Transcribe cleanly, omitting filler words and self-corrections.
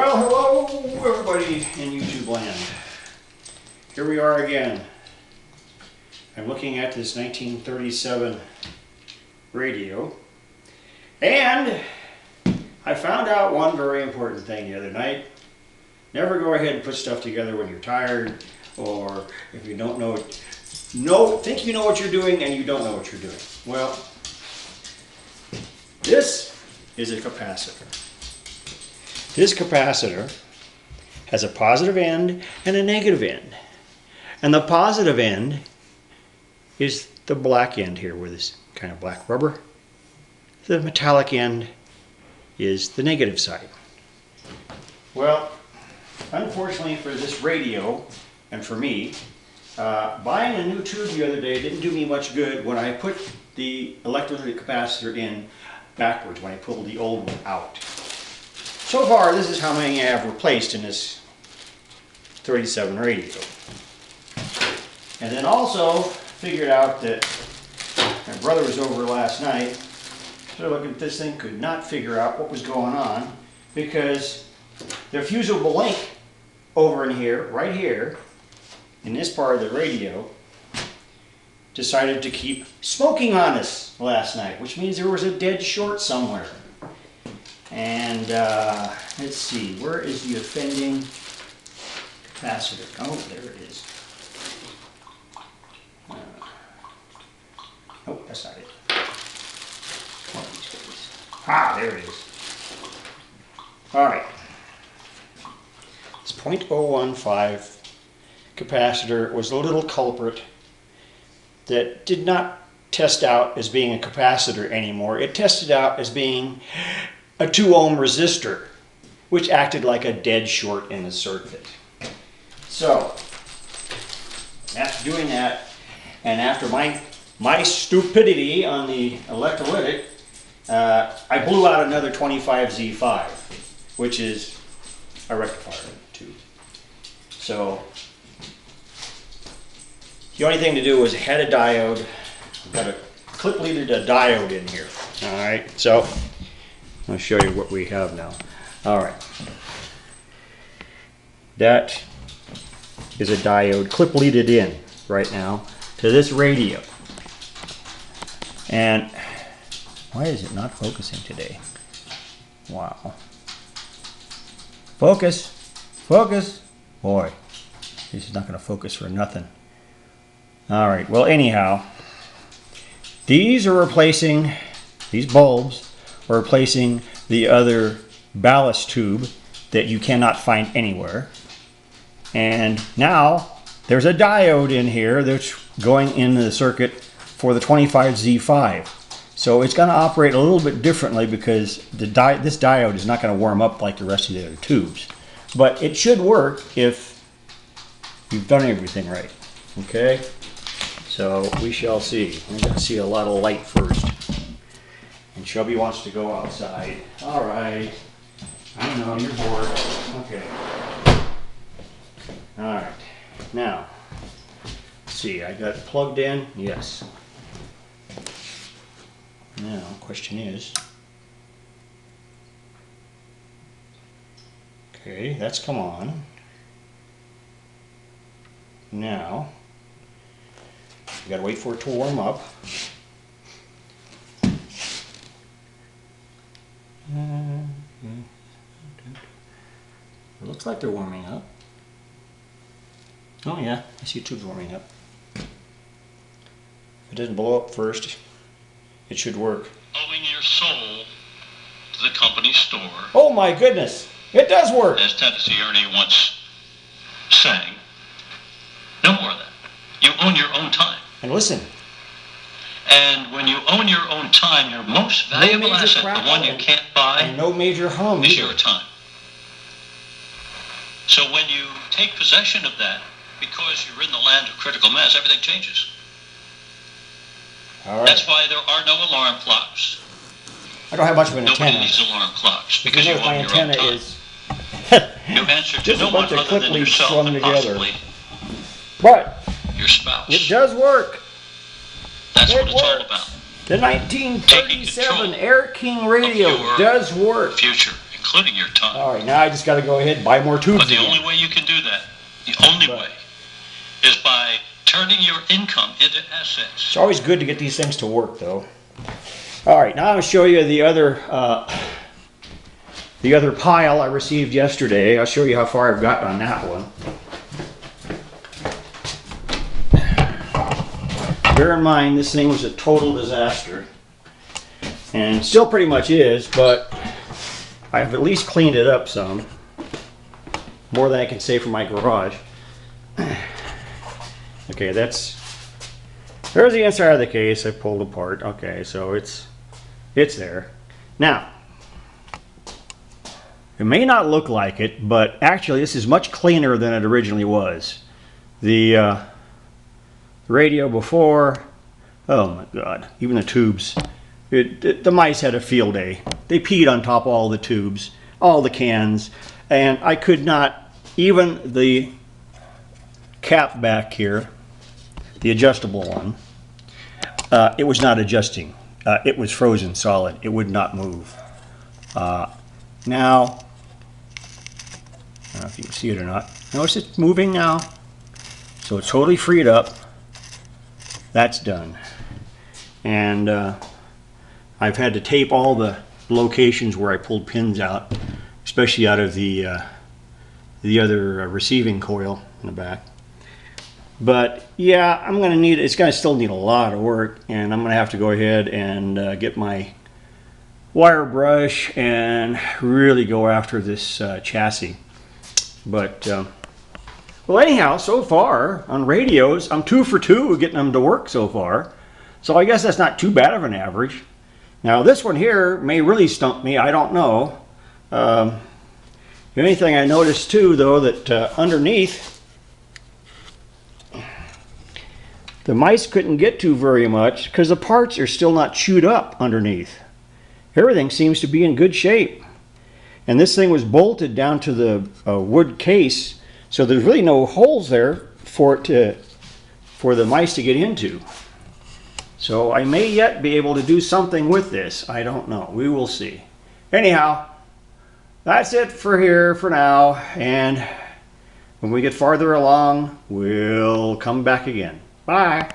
Well, hello everybody in YouTube land. Here we are again. I'm looking at this 1937 radio, and I found out one very important thing the other night. Never go ahead and put stuff together when you're tired, or if you don't think you know what you're doing and you don't know what you're doing. Well, this is a capacitor. This capacitor has a positive end and a negative end. And the positive end is the black end here with this kind of black rubber. The metallic end is the negative side. Well, unfortunately for this radio and for me, buying a new tube the other day didn't do me much good when I put the electrolytic capacitor in backwards when I pulled the old one out. So far, this is how many I have replaced in this 37 radio. And then also figured out that my brother was over last night, started looking at this thing, could not figure out what was going on because the fusible link over in here, right here, in this part of the radio, decided to keep smoking on us last night, which means there was a dead short somewhere. And let's see, where is the offending capacitor? Oh, there it is. Nope, that's not it. Ah, there it is. All right. This 0.015 capacitor was a little culprit that did not test out as being a capacitor anymore. It tested out as being a 2 ohm resistor, which acted like a dead short in the circuit. So, after doing that, and after my stupidity on the electrolytic, I blew out another 25Z5, which is a rectifier tube. So, the only thing to do was add a diode. I've got a clip-leaded diode in here. All right, so I'll show you what we have now. All right, that is a diode clip-leaded in right now to this radio. And why is it not focusing today? Wow. Focus, focus. Boy, this is not going to focus for nothing. All right, well, anyhow, these bulbs are replacing the other ballast tube that you cannot find anywhere. And now there's a diode in here that's going into the circuit for the 25Z5. So it's going to operate a little bit differently because this diode is not going to warm up like the rest of the other tubes. But it should work if you've done everything right. Okay? So we shall see. We're going to see a lot of light first. And Chubby wants to go outside. All right. I know, you're bored. Okay. All right. Now, let's see. I got it plugged in. Yes. Now, question is. Okay, that's come on. Now, you gotta wait for it to warm up. It looks like they're warming up. Oh yeah, I see tubes warming up. If it doesn't blow up first, it should work. Owing your soul to the company store. Oh my goodness, it does work. As Tennessee Ernie once sang, no more of that. You own your own time. And listen. And when you own your own time, your most valuable asset, the one you can't buy, and no major hum is your time. So when you take possession of that, because you're in the land of critical mass, everything changes. All right. That's why there are no alarm clocks. I don't have much of an antenna. Nobody needs alarm clocks because you my own your own antenna time. is You answer to just no a bunch one of other clip than leads yourself strung and together. possibly But your spouse. it does work. That's what It it's all works. about. The 1937 Air King radio does work. Future. including your time. All right, now I just got to go ahead and buy more tubes But the again. only way you can do that, the only way, is by turning your income into assets. It's always good to get these things to work, though. All right, now I'll show you the other pile I received yesterday. I'll show you how far I've gotten on that one. Bear in mind, this thing was a total disaster. And still pretty much is, but I've at least cleaned it up some. More than I can say for my garage. Okay, there's the inside of the case I pulled apart. Okay, so it's there. Now, it may not look like it, but actually this is much cleaner than it originally was. The radio before, oh my god, even the tubes. The mice had a field day. They peed on top of all the tubes, all the cans, and I could not, even the cap back here, the adjustable one, it was not adjusting. It was frozen solid. It would not move. Now, I don't know if you can see it or not. Notice it's moving now. So it's totally freed up. That's done. And I've had to tape all the locations where I pulled pins out, especially out of the other receiving coil in the back. But yeah, I'm going to need, it's going to still need a lot of work, and I'm going to have to go ahead and get my wire brush and really go after this chassis. But well, anyhow, so far on radios, I'm 2 for 2 getting them to work so far. So I guess that's not too bad of an average. Now this one here may really stump me, I don't know. The only thing I noticed too, though, that underneath, the mice couldn't get to very much because the parts are still not chewed up underneath. Everything seems to be in good shape. And this thing was bolted down to the wood case, so there's really no holes there for the mice to get into. So I may yet be able to do something with this. I don't know. We will see. Anyhow, that's it for here for now. And when we get farther along, we'll come back again. Bye.